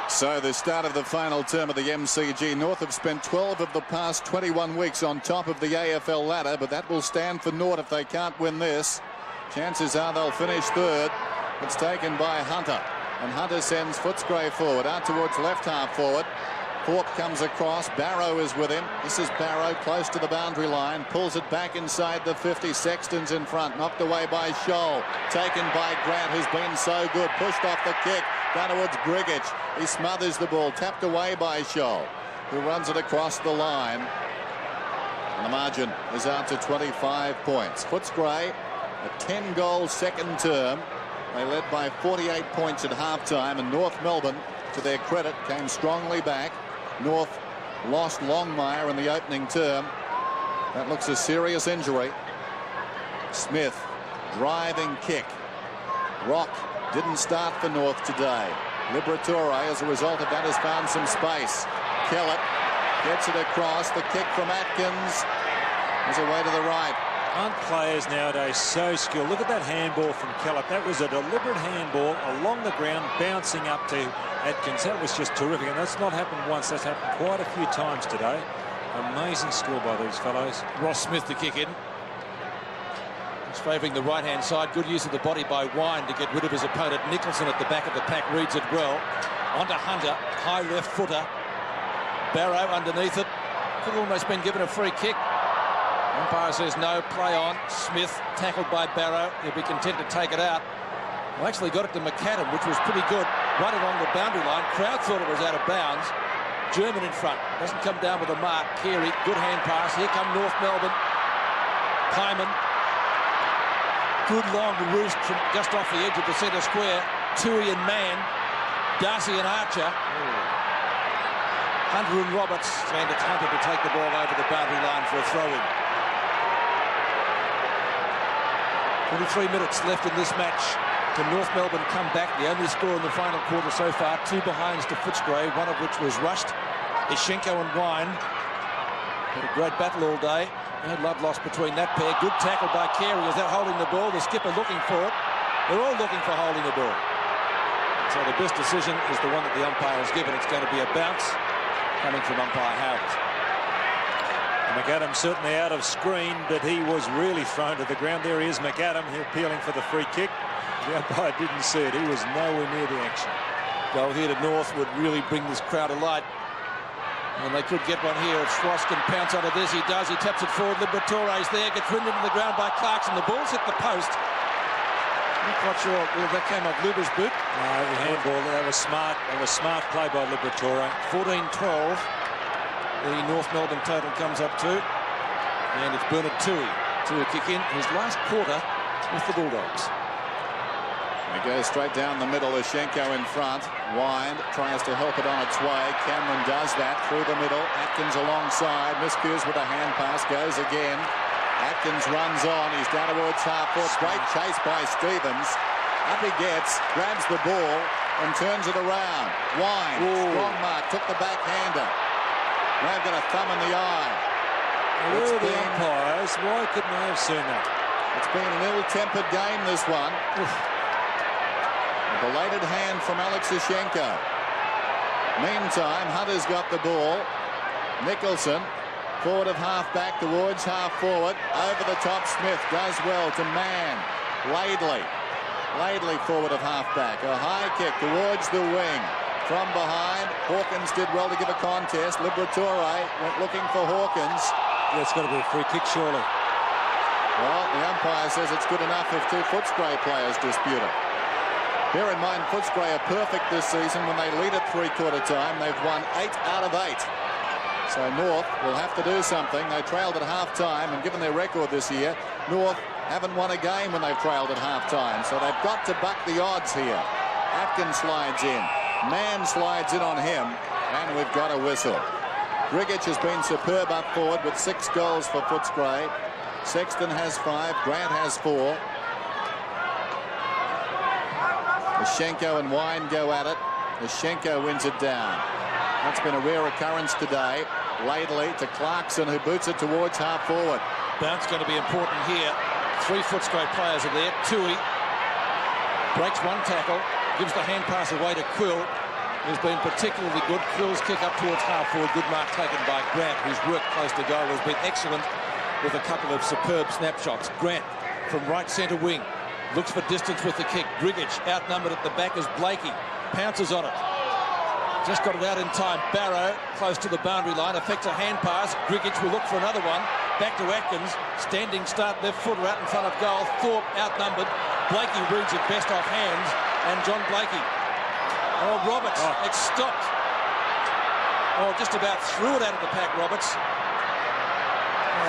So the start of the final term of the MCG. North have spent 12 of the past 21 weeks on top of the AFL ladder, but that will stand for naught if they can't win this. Chances are they'll finish third. It's taken by Hunter, and Hunter sends Footscray forward, out towards left half forward. Thorpe comes across. Barrow is with him. This is Barrow close to the boundary line. Pulls it back inside the 50. Sexton's in front. Knocked away by Scholl. Taken by Grant, who's been so good. Pushed off the kick. Down towards Grigic. He smothers the ball. Tapped away by Scholl, who runs it across the line. And the margin is out to 25 points. Footscray, a 10-goal second term. They led by 48 points at halftime, and North Melbourne, to their credit, came strongly back. North lost Longmire in the opening term. That looks a serious injury. Smith, driving kick. Rock didn't start for North today. Liberatore, as a result of that, has found some space. Kellett gets it across. The kick from Atkins is away to the right. Aren't players nowadays so skilled? Look at that handball from Kellett. That was a deliberate handball along the ground, bouncing up to Atkins. That was just terrific, and that's not happened once. That's happened quite a few times today. Amazing skill by these fellows. Ross Smith to kick in. He's favouring the right-hand side. Good use of the body by Wine to get rid of his opponent. Nicholson at the back of the pack reads it well. On to Hunter, high left footer. Barrow underneath it. Could have almost been given a free kick. Umpire says no, play on. Smith tackled by Barrow. He'll be content to take it out. Well, actually got it to McAdam, which was pretty good. Right along the boundary line. Crowd thought it was out of bounds. German in front. Doesn't come down with a mark. Carey, good hand pass. Here come North Melbourne. Pyman. Good long roost from just off the edge of the centre square. Tui and Mann. Darcy and Archer. Hunter and Roberts. And it's Hunter to take the ball over the boundary line for a throw-in. 23 minutes left in this match. Can North Melbourne come back? The only score in the final quarter so far. 2 behinds to Footscray, one of which was rushed. Ishenko and Wine had a great battle all day. No love lost between that pair. Good tackle by Carey. Is that holding the ball? The skipper looking for it. They're all looking for holding the ball. So the best decision is the one that the umpire has given. It's going to be a bounce coming from umpire Howard. McAdam certainly out of screen, but he was really thrown to the ground. There he is, McAdam, appealing for the free kick. The umpire didn't see it. He was nowhere near the action. Goal here to North would really bring this crowd alight. And they could get one here if Schwass can pounce onto this. He does. He taps it forward. Liberatore's there. Gets ridden into the ground by Clarkson. The ball's hit the post. I'm not quite sure whether that came off Luber's boot. No, the handball. That was smart. That was smart play by Liberatore. 14-12. The North Melbourne total comes up to. And it's Bernard Tui to kick in his last quarter with the Bulldogs. He goes straight down the middle. Ishenko in front. Wind tries to help it on its way. Cameron does that through the middle. Atkins alongside. Miscues with a hand pass. Goes again. Atkins runs on. He's down towards half-court. Great chase by Stevens. Up he gets. Grabs the ball and turns it around. Wind. Strong mark. Took the backhander. Now got a thumb in the eye. Where are the umpires? Why couldn't they have seen that? It's been an ill-tempered game, this one. A belated hand from Alex Ishenko. Meantime, Hunter's got the ball. Nicholson, forward of half-back towards half-forward. Over the top, Smith does well to Mann. Laidley forward of half-back. A high kick towards the wing. From behind, Hawkins did well to give a contest. Liberatore went looking for Hawkins. Yeah, it's got to be a free kick, surely. Well, the umpire says it's good enough if 2 Footscray players dispute it. Bear in mind, Footscray are perfect this season. When they lead at three-quarter time, they've won 8 out of 8. So North will have to do something. They trailed at half-time, and given their record this year, North haven't won a game when they've trailed at half-time. So they've got to buck the odds here. Atkins slides in. Mann slides in on him, and we've got a whistle. Grigic has been superb up forward with 6 goals for Footscray. Sexton has 5, Grant has 4. Ishenko and Wine go at it. Ishenko wins it down. That's been a rare occurrence today. Laidley to Clarkson, who boots it towards half forward. Bounce going to be important here. 3 Footscray players are there. Tui breaks one tackle. Gives the hand pass away to Quill. has been particularly good. Quill's kick up towards half forward. Good mark taken by Grant, whose work close to goal has been excellent with a couple of superb snapshots. Grant from right centre wing looks for distance with the kick. Grigic outnumbered at the back as Blakey pounces on it. Just got it out in time. Barrow close to the boundary line, affects a hand pass. Grigic will look for another one. Back to Atkins, standing start, left footer out in front of goal. Thorpe outnumbered. Blakey reads it best off hands, and John Blakey. Oh, Roberts, it's stopped. Oh, just about threw it out of the pack, Roberts.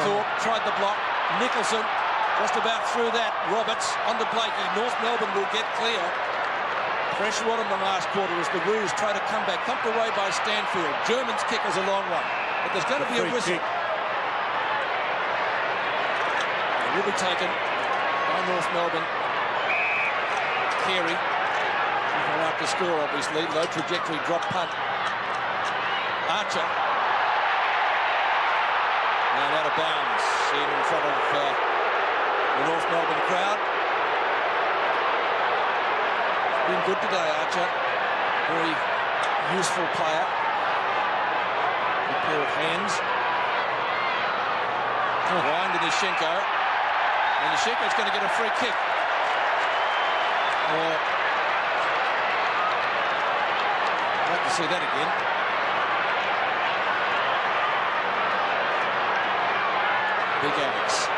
Thorpe tried the block. Nicholson just about through that. Roberts on to Blakey. North Melbourne will get clear. Pressure on in the last quarter as the Roos try to come back. Thumped away by Stanfield. German's kick is a long one, but there's going to be a whistle. It will be taken by North Melbourne. Carey, looking out to score, obviously. Low trajectory drop punt. Archer. And out of bounds in front of the North Melbourne crowd. Been good today, Archer. Very useful player. Good pair of hands. Wind to Nishenko. And Nishenko's going to get a free kick. I'd like to see that again. Big Alex.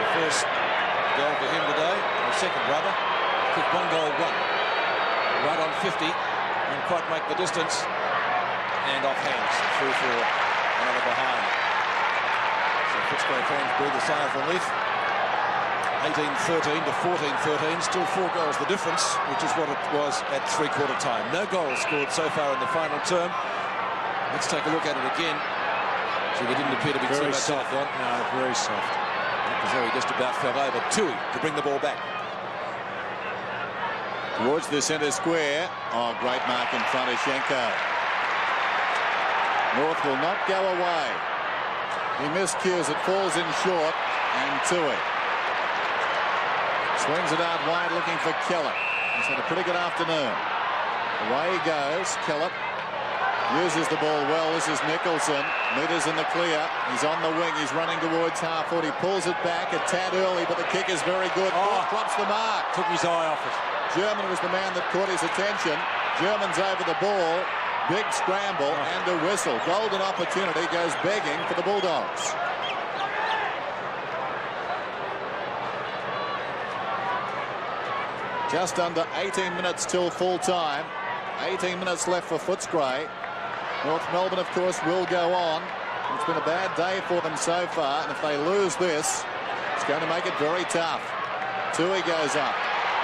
The first goal for him today. The second, rather. Kick 1 goal 1. Right on 50. And quite make the distance. And off hands. Through for another behind. So Footscray fans breathe a sigh of relief. 18-13 to 14-13. Still 4 goals the difference, which is what it was at three-quarter time. No goals scored so far in the final term. Let's take a look at it again. So they didn't appear to be very too much soft. No, very soft. He just about fell over. Tui to bring the ball back. Towards the centre square. Oh, great mark in front of Schenko. North will not go away. He miscues it, falls in short, and Tui swings it out wide looking for Kellett. He's had a pretty good afternoon. Away he goes. Kellett uses the ball well. This is Nicholson. Meters in the clear. He's on the wing. He's running towards half foot. He pulls it back a tad early, but the kick is very good. Drops the mark. Took his eye off it. German was the man that caught his attention. German's over the ball. Big scramble and a whistle. Golden opportunity goes begging for the Bulldogs. Just under 18 minutes till full time. 18 minutes left for Footscray. North Melbourne, of course, will go on. It's been a bad day for them so far, and if they lose this, it's going to make it very tough. Tui goes up.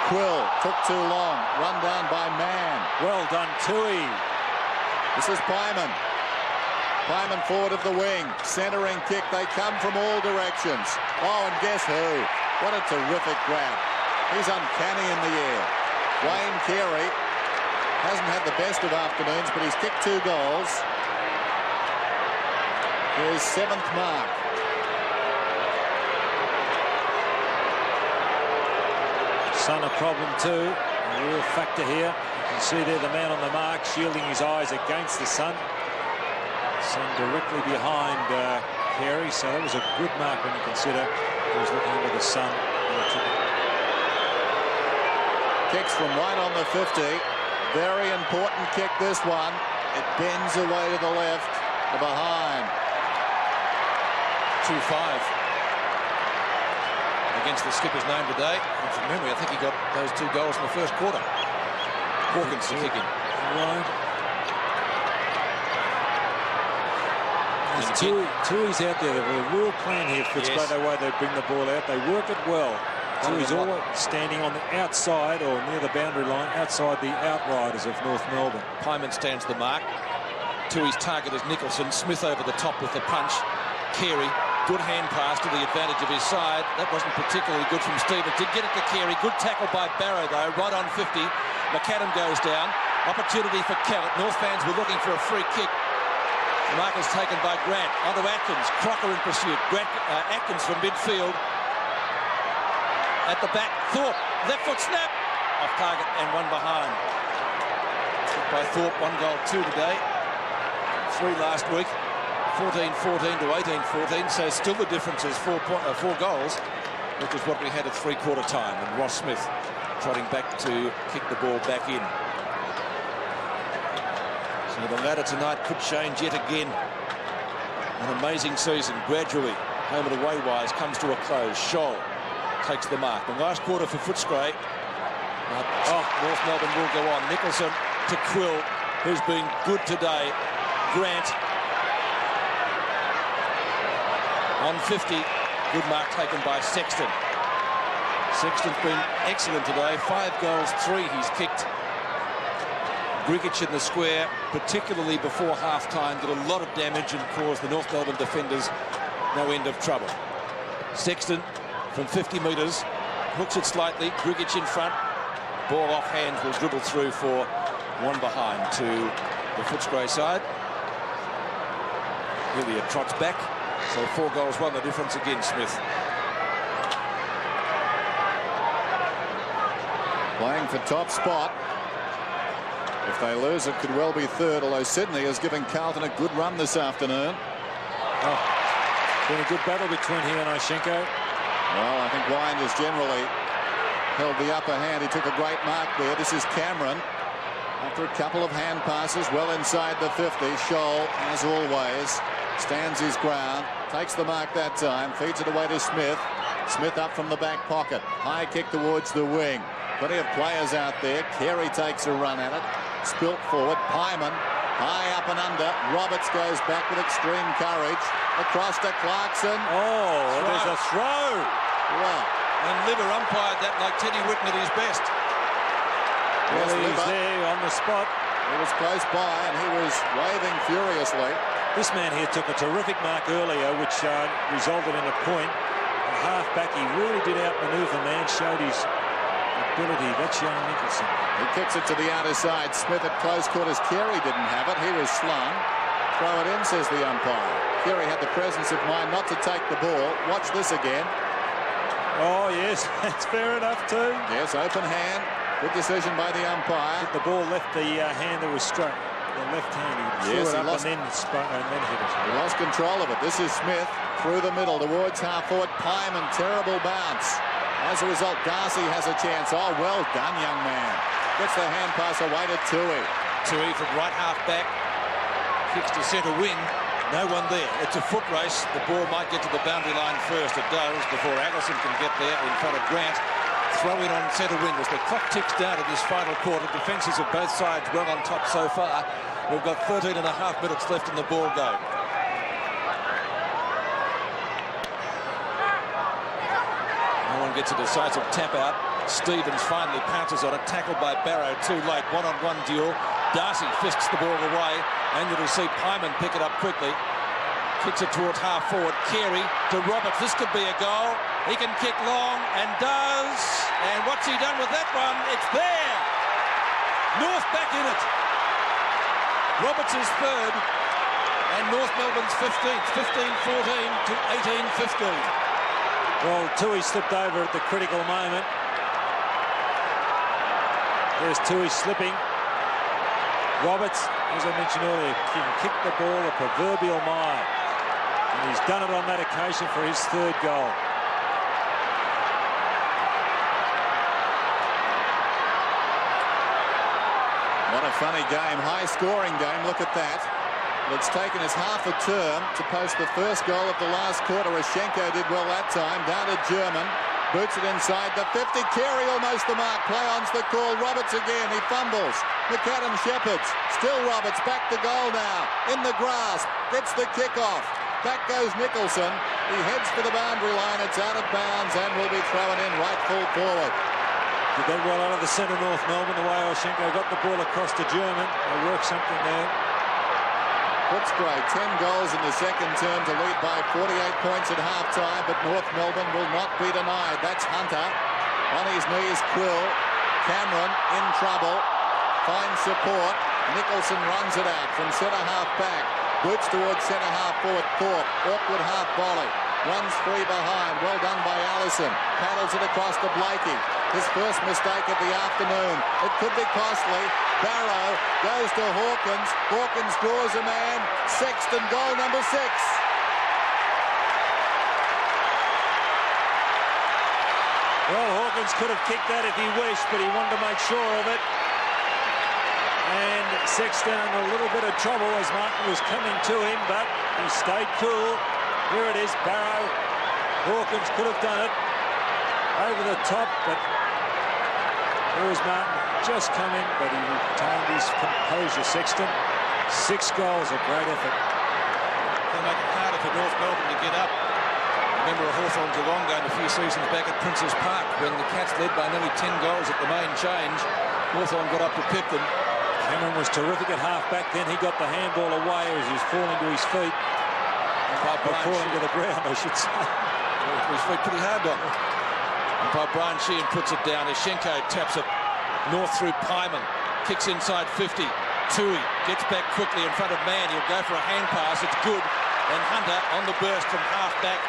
Quill took too long. Run down by Mann. Well done, Tui. This is Pyman. Pyman forward of the wing. Centering kick. They come from all directions. Oh, and guess who? What a terrific grab. He's uncanny in the air. Wayne Carey hasn't had the best of afternoons, but he's kicked 2 goals. His 7th mark. Sun a problem too. A real factor here. You can see there the man on the mark shielding his eyes against the sun. Sun directly behind Carey, so that was a good mark when you consider he was looking into the sun. Kicks from right on the 50. Very important kick, this one. It bends away to the left, the behind. 2-5 against the skipper's name today. And from memory, I think he got those 2 goals in the first quarter. Hawkins to kick in. Right. Tui's out there. They've got a real plan here, Footscray, the way they bring the ball out. They work it well. Tui's always standing on the outside or near the boundary line, outside the outriders of North Melbourne. Pyman stands the mark. Tui's target is Nicholson. Smith over the top with the punch. Carey, good hand pass to the advantage of his side. That wasn't particularly good from Stevens. Did get it to Carey. Good tackle by Barrow, though, right on 50. McAdam goes down. Opportunity for Kellett. North fans were looking for a free kick. The mark is taken by Grant. Onto Atkins. Crocker in pursuit. Atkins from midfield. At the back, Thorpe, left foot snap, off target and one behind. by Thorpe, 1-2 today. 3 last week. 14-14 to 18-14. So still the difference is 4 goals, which is what we had at three-quarter time. And Ross Smith trotting back to kick the ball back in. So the ladder tonight could change yet again. An amazing season. Gradually, home and away wise, comes to a close. Scholl takes the mark. The last quarter for Footscray. North Melbourne will go on. Nicholson to Quill, who's been good today. Grant on 50. Good mark taken by Sexton. Sexton's been excellent today. 5 goals, 3 he's kicked. Grigic in the square, particularly before half-time, did a lot of damage and caused the North Melbourne defenders no end of trouble. Sexton from 50 metres, hooks it slightly. Grigic in front. Ball off hands will dribble through for one behind to the Footscray side. Hilliard trots back. So 4 goals, 1 the difference again, Smith. Playing for top spot. If they lose, it could well be third, although Sydney is giving Carlton a good run this afternoon. Been a good battle between him and Oshenko. Well, I think Wine has generally held the upper hand. He took a great mark there. This is Cameron. After a couple of hand passes, well inside the 50. Scholl, as always, stands his ground. Takes the mark that time. Feeds it away to Smith. Smith up from the back pocket. High kick towards the wing. Plenty of players out there. Carey takes a run at it. Spilt forward. Pyman high up and under. Roberts goes back with extreme courage. Across to Clarkson. There's a throw. Wow. And Liver umpired that like Teddy Whitten at his best. Yes, Well, he's Liver. there on the spot. He was close by and he was waving furiously. This man here took a terrific mark earlier, which resulted in a point. The half-back, he really did outmaneuver man, showed his ability. That's young Nicholson. He kicks it to the outer side. Smith at close quarters. Carey didn't have it. He was slung. Throw it in, says the umpire. Carey had the presence of mind not to take the ball. Watch this again. Oh, yes, that's fair enough too. Yes, open hand. Good decision by the umpire. The ball left the hand that was struck. The left hand, he threw Yes, it he up lost- and then hit it. He lost control of it. This is Smith through the middle towards half forward. Pyman, terrible bounce. As a result, Darcy has a chance. Oh, well done, young man. Gets the hand pass away to Tui. Tui from right half back. Kicks to centre wing. No one there. It's a foot race. The ball might get to the boundary line first. It does before Allison can get there in front of Grant. Throw in on centre wing as the clock ticks down in this final quarter. Defences of both sides well on top so far. We've got 13 and a half minutes left in the ball game. No one gets a decisive tap out. Stevens finally pounces on it. Tackled by Barrow. Too late. One-on-one duel. Darcy fists the ball away. And you'll see Pyman pick it up quickly. Kicks it towards half forward. Carey to Roberts. This could be a goal. He can kick long and does. And what's he done with that one? It's there. North back in it. Roberts is third. And North Melbourne's 15th. 15-14 to 18-15. Well, Tui slipped over at the critical moment. There's Tui slipping. Roberts, as I mentioned earlier, can kick the ball a proverbial mile. And he's done it on that occasion for his 3rd goal. What a funny game. High-scoring game. Look at that. It's taken us half a term to post the first goal of the last quarter. Oshenko did well that time. Down to German. Boots it inside the 50. Carey almost the mark. Play-on's the call. Roberts again. He fumbles. McAdam Shepherds. Still Roberts. Back to goal now. In the grasp. Gets the kick-off. Back goes Nicholson. He heads for the boundary line. It's out of bounds and will be thrown in right full forward. Did that well out of the centre, North Melbourne, the way Oshenko got the ball across to German. They worked something there. Footscray, 10 goals in the second term to lead by 48 points at half-time, but North Melbourne will not be denied. That's Hunter. On his knees, Quill. Cameron in trouble. Finds support. Nicholson runs it out from centre half back. Boots towards centre half forward. Thorpe. Awkward half volley. Runs free behind. Well done by Allison. Paddles it across to Blakey. His first mistake of the afternoon. It could be costly. Barrow goes to Hawkins. Hawkins draws a man. Sexton, goal number 6. Well, Hawkins could have kicked that if he wished, but he wanted to make sure of it. And Sexton in a little bit of trouble as Martin was coming to him, but he stayed cool. Here it is, Barrow. Hawkins could have done it over the top, but here was Martin just coming, but he retained his composure. Sexton, 6 goals, a great effort. They'll make it harder for North Melbourne to get up. Remember a Hawthorn Geelong game a few seasons back at Princes Park when the Cats led by nearly 10 goals at the main change. Hawthorn got up to pip them. Cameron was terrific at half-back then. He got the handball away as he was falling to his feet. Falling to the ground, I should say. His feet pretty hard on. And by Brian Sheehan puts it down. Ashenko taps it north through Pyman. Kicks inside 50. Tui gets back quickly in front of Mann. He'll go for a hand pass. It's good. And Hunter on the burst from half-back.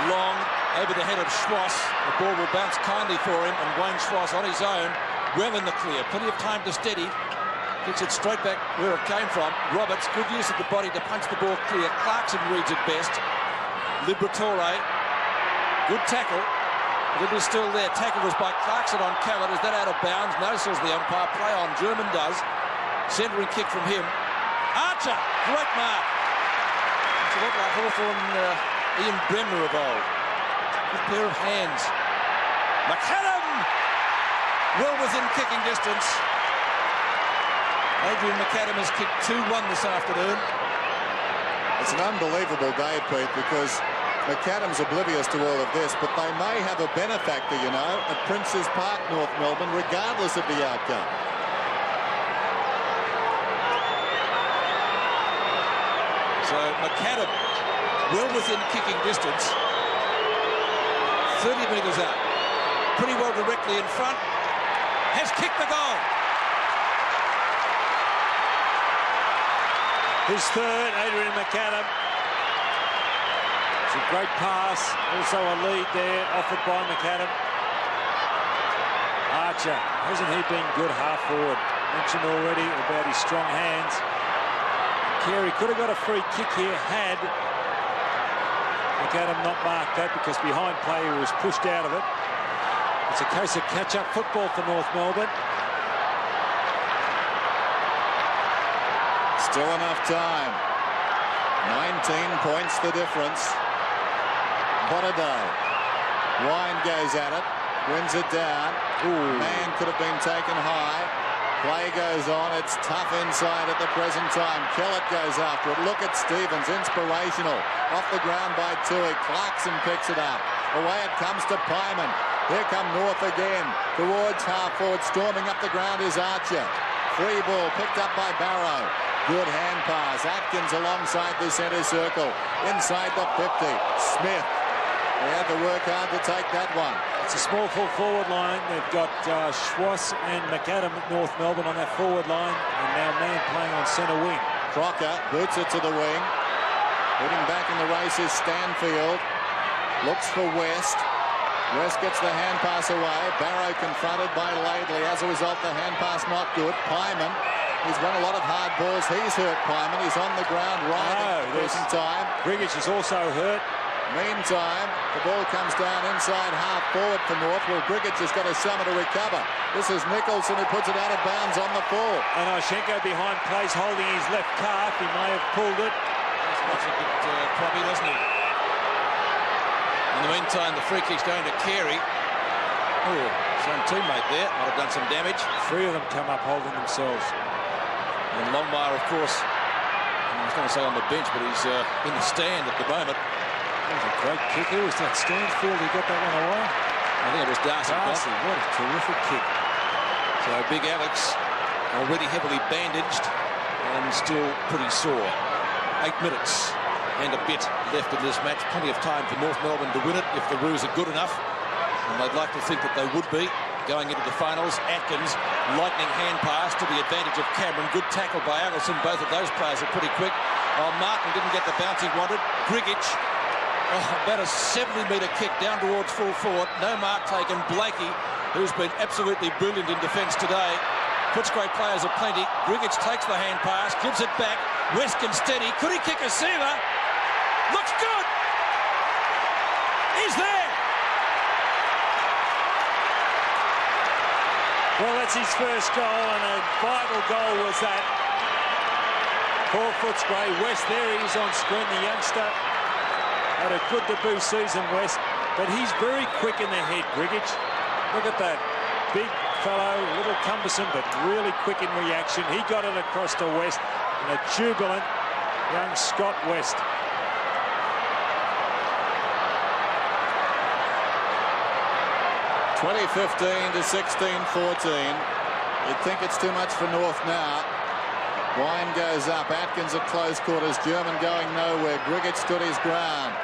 Long over the head of Schwass. The ball will bounce kindly for him. And Wayne Schwass on his own. Well in the clear. Plenty of time to steady. Gets it straight back where it came from. Roberts, good use of the body to punch the ball clear. Clarkson reads it best. Liberatore, good tackle. But it is still there. Tackle was by Clarkson on Callett. Is that out of bounds? No, says the umpire. Play on. German does. Centering kick from him. Archer, great mark. It's a lot like Hawthorn, Ian Bremner of old. Good pair of hands. McAdam, well within kicking distance. Adrian McAdam has kicked 2-1 this afternoon. It's an unbelievable day, Pete, because McAdam's oblivious to all of this, but they may have a benefactor, you know, at Princes Park, North Melbourne, regardless of the outcome. So McAdam, well within kicking distance. 30 metres out. Pretty well directly in front. Has kicked the goal. His third, Adrian McAdam. It's a great pass. Also a lead there, offered by McAdam. Archer, hasn't he been good half forward? Mentioned already about his strong hands. Carey could have got a free kick here had McAdam not marked that, because behind play he was pushed out of it. It's a case of catch-up football for North Melbourne. Still enough time. 19 points the difference. What a day. Wine goes at it. Wins it down. Man could have been taken high. Play goes on. It's tough inside at the present time. Kellett goes after it. Look at Stevens. Inspirational. Off the ground by Tui. Clarkson picks it up. Away it comes to Pyman. Here come North again. Towards half forward. Storming up the ground is Archer. Free ball picked up by Barrow. Good hand pass. Atkins alongside the centre circle. Inside the 50. Smith. They had to work hard to take that one. It's a small full forward line. They've got Schwass and McAdam at North Melbourne on that forward line. And now Mann playing on centre wing. Crocker boots it to the wing. Hitting back in the race is Stanfield. Looks for West. West gets the hand pass away. Barrow confronted by Laidley. As a result, the hand pass not good. Pyman. He's run a lot of hard balls. He's hurt Pyman. He's on the ground right at the present time. Grigich is also hurt. Meantime, the ball comes down inside half forward for North. Well, Grigich has got a summer to recover. This is Nicholson who puts it out of bounds on the full. And Oshenko behind plays holding his left calf. He may have pulled it. That's a bit probably, doesn't he? In the meantime, the free kick's going to Carey. Oh, some teammate there. Might have done some damage. 3 of them come up holding themselves. And Longmire, of course, I was going to say on the bench, but he's in the stand at the moment. That was a great kick. Who was that? Stanfield, he got that one away? I think it was Darcy. What a terrific kick. So Big Alex, already heavily bandaged and still pretty sore. 8 minutes and a bit left in this match. Plenty of time for North Melbourne to win it if the Roos are good enough. And they'd like to think that they would be going into the finals. Atkins, lightning hand pass to the advantage of Cameron. Good tackle by Allison. Both of those players are pretty quick. Oh, Martin didn't get the bounce he wanted. Grigich About a 70-metre kick down towards full forward. No mark taken. Blakey, who's been absolutely brilliant in defence today. Footscray players are plenty. Grigic takes the hand pass, gives it back. West can steady. Could he kick a sealer? Looks good. He's there. Well, that's his first goal, and a vital goal was that for Footscray. West, there he is on screen, the youngster. Had a good debut season, West, but he's very quick in the head, Grigic. Look at that. Big fellow, a little cumbersome, but really quick in reaction. He got it across to West, and a jubilant young Scott West. (2015 to 16-14). You'd think it's too much for North now. Wine goes up. Atkins at close quarters. German going nowhere. Grigic stood his ground.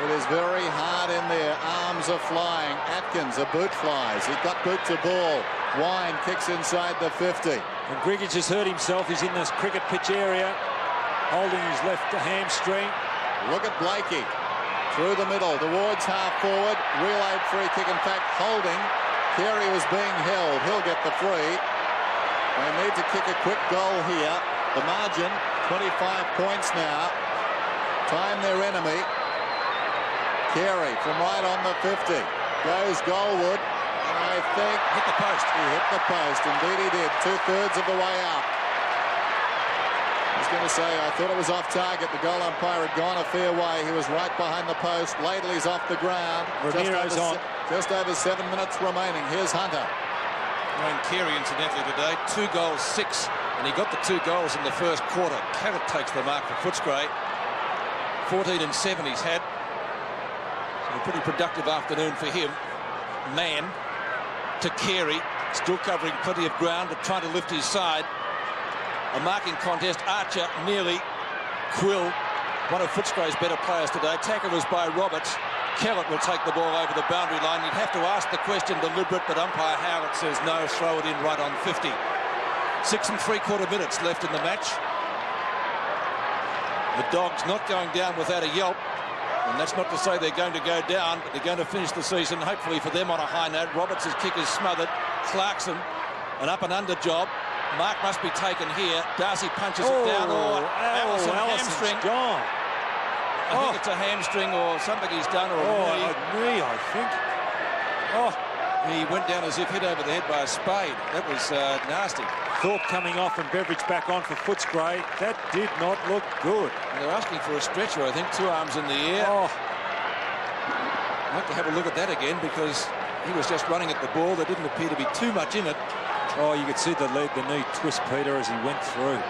It is very hard in there. Arms are flying. Atkins, a boot flies. He got boot to ball. Wine kicks inside the 50. And Grigic has hurt himself. He's in this cricket pitch area, holding his left hamstring. Look at Blakey. Through the middle, towards half forward. Relayed free kick, in fact, holding. Carey was being held. He'll get the free. They need to kick a quick goal here. The margin, 25 points now. Time their enemy. Carey from right on the 50. Goes Goldwood. And I think... Hit the post. He hit the post. Indeed he did. 2/3 of the way out. I was going to say, I thought it was off target. The goal umpire had gone a fair way. He was right behind the post. Laidley's off the ground. Ramiro's on. Just over 7 minutes remaining. Here's Hunter. Wayne Carey, incidentally, today, 2 goals, 6. And he got the 2 goals in the first quarter. Carrot takes the mark for Footscray. 14 and 7 he's had. So a pretty productive afternoon for him. Mann to Carey. Still covering plenty of ground, but trying to lift his side. A marking contest. Archer nearly. Quill, one of Footscray's better players today. Tackle was by Roberts. Kellett will take the ball over the boundary line. You'd have to ask the question deliberate, but umpire Howard says no, throw it in right on 50. 6 3/4 minutes left in the match. The Dogs not going down without a yelp, and that's not to say they're going to go down, but they're going to finish the season, hopefully for them, on a high note. Roberts' kick is smothered. Clarkson, an up and under job. Mark must be taken here. Darcy punches it down. Allison hamstring. Gone. I think it's a hamstring or something he's done, or a knee, I think. He went down as if hit over the head by a spade. That was nasty. Thorpe coming off and Beveridge back on for Footscray. That did not look good. And they're asking for a stretcher, I think, 2 arms in the air. I'd like to have a look at that again, because he was just running at the ball. There didn't appear to be too much in it. Oh, you could see the knee twist, Peter, as he went through.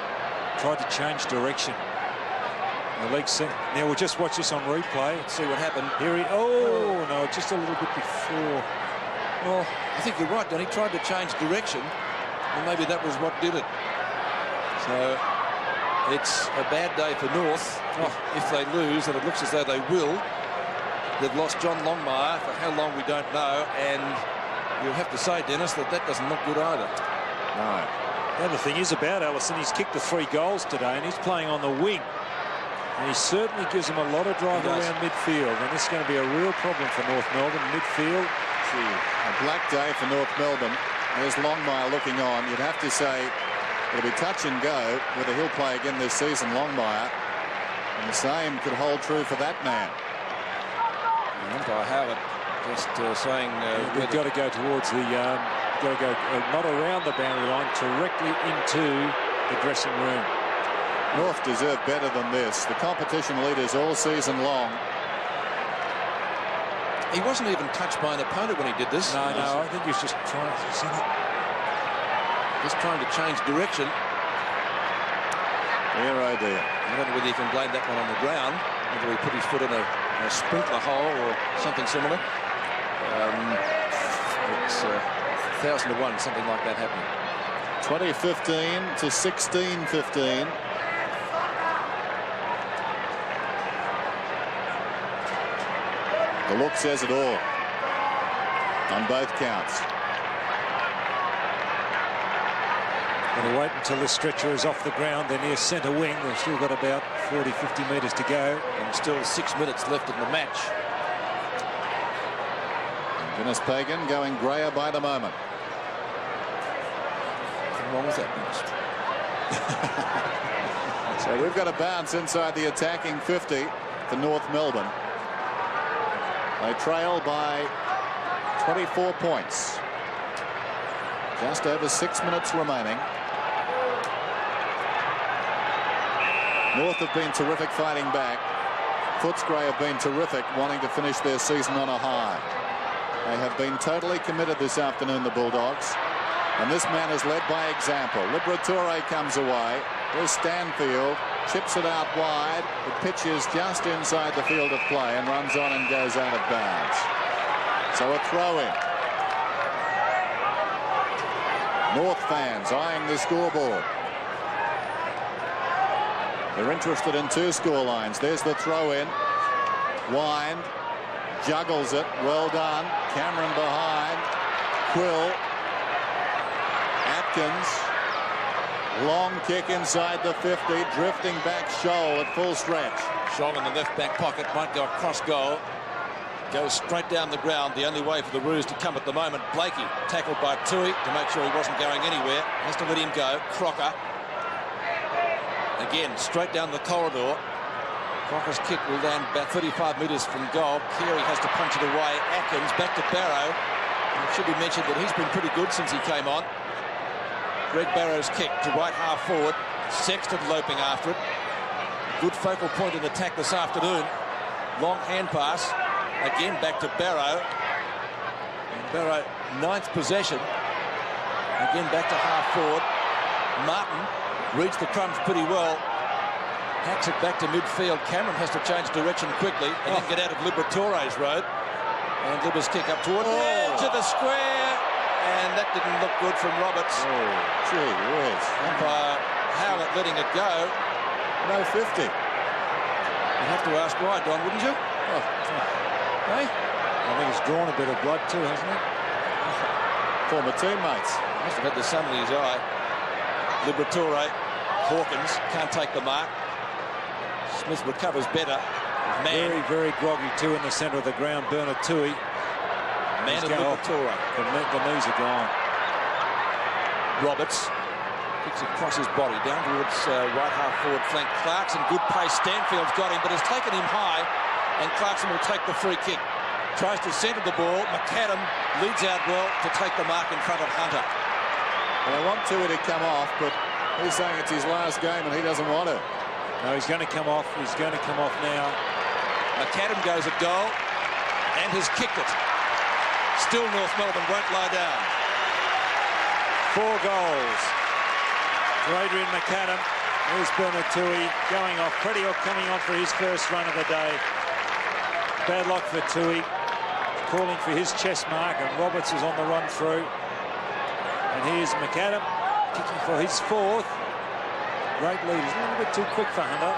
Tried to change direction. The leg sent. Now we'll just watch this on replay. Let's see what happened. Here he... Oh, no, just a little bit before. Well, I think you're right, Don. He tried to change direction, and maybe that was what did it. So it's a bad day for North if they lose, and it looks as though they will. They've lost John Longmire for how long we don't know, and you'll have to say, Dennis, that doesn't look good either. No. The other thing is about Allison, he's kicked the 3 goals today, and he's playing on the wing. And he certainly gives them a lot of drive around midfield, and this is going to be a real problem for North Melbourne. Midfield. A black day for North Melbourne. There's Longmire looking on. You'd have to say it'll be touch and go whether he'll play again this season, Longmire. And the same could hold true for that man. Umpire Howard just saying we've got to go towards the got to go not around the boundary line, directly into the dressing room. North deserve better than this. The competition leaders all season long. He wasn't even touched by an opponent when he did this. No, I think he was just trying to see it. Just trying to change direction. Dear, oh dear. I don't know whether you can blame that one on the ground, whether he put his foot in a sprinkler hole or something similar. It's 1,000 to 1, something like that happening. 2015 to 16-15. The look says it all on both counts. Going to wait until the stretcher is off the ground. They're near centre wing. They've still got about 40-50 metres to go. And still 6 minutes left in the match. And Guinness Pagan going grayer by the moment. Nothing wrong with that, Guinness. So we've got a bounce inside the attacking 50 for North Melbourne. They trail by 24 points. Just over 6 minutes remaining. North have been terrific fighting back. Footscray have been terrific, wanting to finish their season on a high. They have been totally committed this afternoon, the Bulldogs. And this man has led by example. Liberatore comes away. There's Stanfield, chips it out wide. It pitches just inside the field of play and runs on and goes out of bounds. So a throw in. North fans eyeing the scoreboard. They're interested in two score lines. There's the throw in. Wind. Juggles it. Well done. Cameron behind. Quill. Atkins. Long kick inside the 50. Drifting back Scholl at full stretch. Scholl in the left back pocket. Might go across goal. Goes straight down the ground. The only way for the Roos to come at the moment. Blakey tackled by Tui to make sure he wasn't going anywhere. Has to let him go. Crocker. Again, straight down the corridor. Crocker's kick will land about 35 metres from goal. Carey has to punch it away. Atkins back to Barrow. And it should be mentioned that he's been pretty good since he came on. Greg Barrow's kick to right half forward. Sexton loping after it. Good focal point in attack this afternoon. Long hand pass. Again back to Barrow. And Barrow, 9th possession. Again back to half forward. Martin reads the crumbs pretty well. Hacks it back to midfield. Cameron has to change direction quickly and then get out of Liberatore's road. And Libber's kick up toward the edge of the square. And that didn't look good from Roberts. Oh, gee whiz. Umpire Howlett letting it go. No 50. You'd have to ask why, Don, wouldn't you? Oh. Hey? I think it's drawn a bit of blood too, hasn't it? Former teammates. Must have had the sun in his eye. Liberatore, Hawkins can't take the mark. Smith recovers better. Man, Very, very groggy too in the centre of the ground. Bernard Tui. man of Liberatore. The knees are gone. Roberts kicks across his body down towards right half forward flank. Clarkson, good pace. Stanfield's got him, but has taken him high, and Clarkson will take the free kick. Tries to centre the ball. McAdam leads out well to take the mark in front of Hunter. Well, I want Tui to come off, but he's saying it's his last game and he doesn't want to. No, he's going to come off. He's going to come off now. McAdam goes at goal and has kicked it. Still North Melbourne won't lie down. 4 goals. For Adrian McAdam. Here's Bernard Tui going off. Pretty coming on for his first run of the day. Bad luck for Tui. Calling for his chest mark, and Roberts is on the run through. And here's McAdam kicking for his 4th. Great lead. He's a little bit too quick for Hunter.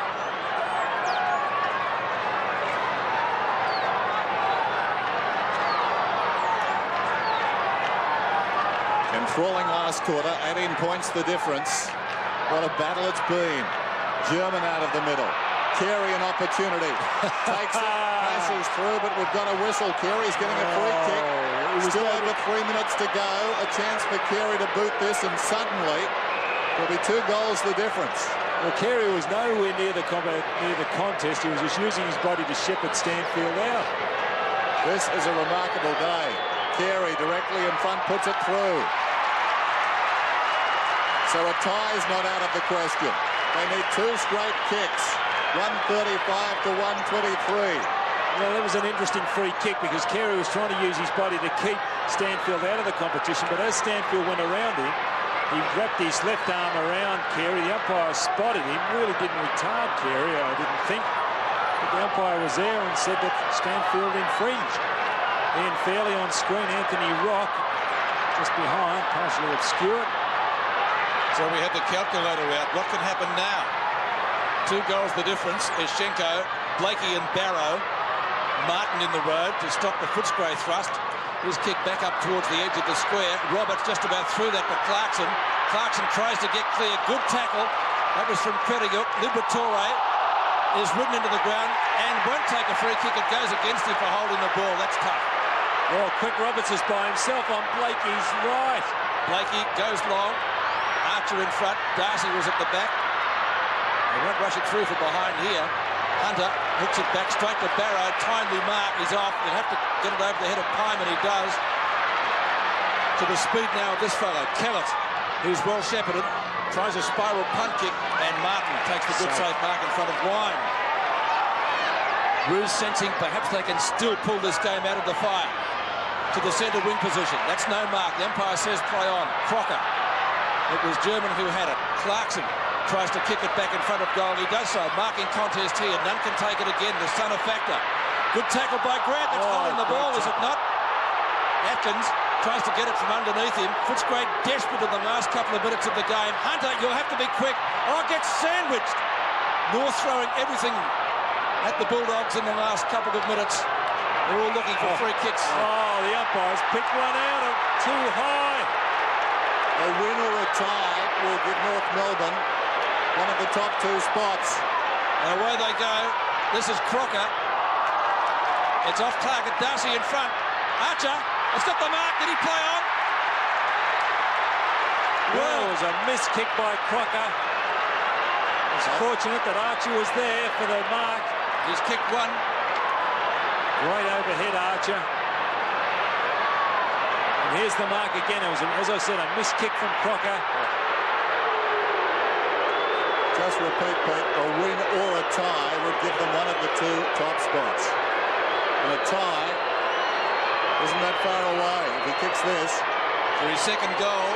Enthralling last quarter, 18 points the difference. What a battle it's been. German out of the middle. Carey an opportunity. Takes it, passes through, but we've got a whistle. Carey's getting a free kick. Still over 3 minutes to go. A chance for Carey to boot this, and suddenly there'll be 2 goals the difference. Well, Carey was nowhere near the contest. He was just using his body to shepherd Stanfield out. This is a remarkable day. Carey directly in front puts it through. So a tie's not out of the question. They need 2 straight kicks. 135 to 123. Well, that was an interesting free kick because Carey was trying to use his body to keep Stanfield out of the competition, but as Stanfield went around him, he wrapped his left arm around Carey. The umpire spotted him, really didn't retard Carey, I didn't think. But the umpire was there and said that Stanfield infringed. Ian Fairley on screen, Anthony Rock just behind, partially obscured. So we had the calculator out. What can happen now? 2 goals the difference. Eschenko, Blakey and Barrow. Martin in the road to stop the Footscray thrust. His kick back up towards the edge of the square. Roberts just about through that to Clarkson. Clarkson tries to get clear. Good tackle. That was from Credayuk. Liberatore is ridden into the ground and won't take a free kick. It goes against him for holding the ball. That's tough. Oh, Quick Roberts is by himself on Blakey's right. Blakey goes long. Archer in front. Darcy was at the back. They won't rush it through from behind here. Hunter hooks it back straight to Barrow. Timely mark. He's off. You'll have to get it over the head of Pyman. He does. To the speed now of this fellow, Kellett, who's well shepherded. Tries a spiral punt kick, and Martin takes the good safe mark in front of Wine. Roos sensing perhaps they can still pull this game out of the fire. To the centre wing position. That's no mark. The umpire says play on. Crocker. It was German who had it. Clarkson tries to kick it back in front of goal. He does so. Marking contest here. None can take it again. The son of Factor. Good tackle by Grant. That's holding the ball, is it not? Atkins tries to get it from underneath him. Footscray desperate in the last couple of minutes of the game. Hunter, you'll have to be quick. Oh, gets sandwiched. North throwing everything at the Bulldogs in the last couple of minutes. They're all looking for free kicks. Oh, the umpires picked one out of too high. A win or a tie will give North Melbourne one of the top two spots. And away they go. This is Crocker. It's off target. Darcy in front. Archer. It's got the mark. Did he play on? Well, it was a missed kick by Crocker. It's fortunate that Archer was there for the mark. He's kicked one. Great overhead, Archer. And here's the mark again. It was, as I said, a missed kick from Crocker. Just repeat, Pete, a win or a tie would give them one of the two top spots. And a tie isn't that far away if he kicks this. For his second goal.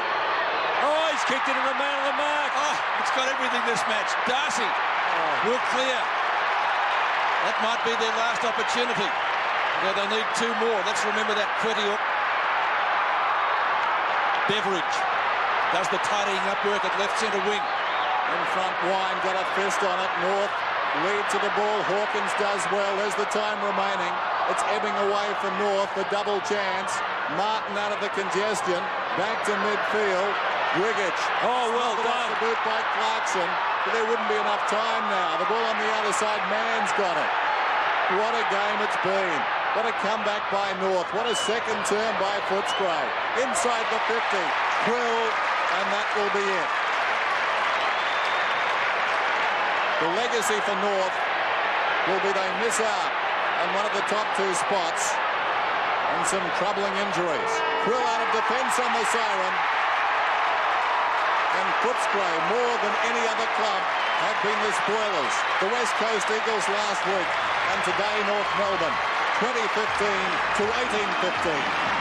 Oh, he's kicked it in the man of the mark. Oh, it's got everything this match. Darcy will clear. That might be their last opportunity. Where they need two more. Let's remember that Credayuk. Beveridge does the tidying up work at left centre wing. In front, Wine got a fist on it. North lead to the ball. Hawkins does well. There's the time remaining. It's ebbing away from North. The double chance. Martin out of the congestion. Back to midfield. Griggich. Oh, well done. The boot by Clarkson. But there wouldn't be enough time now. The ball on the other side. Mann's got it. What a game it's been. What a comeback by North. What a second term by Footscray. Inside the 50. Quill, and that will be it. The legacy for North will be they miss out on one of the top two spots and some troubling injuries. Quill out of defence on the siren. And Footscray, more than any other club, have been the spoilers. The West Coast Eagles last week, and today North Melbourne. 2015 to 18-15.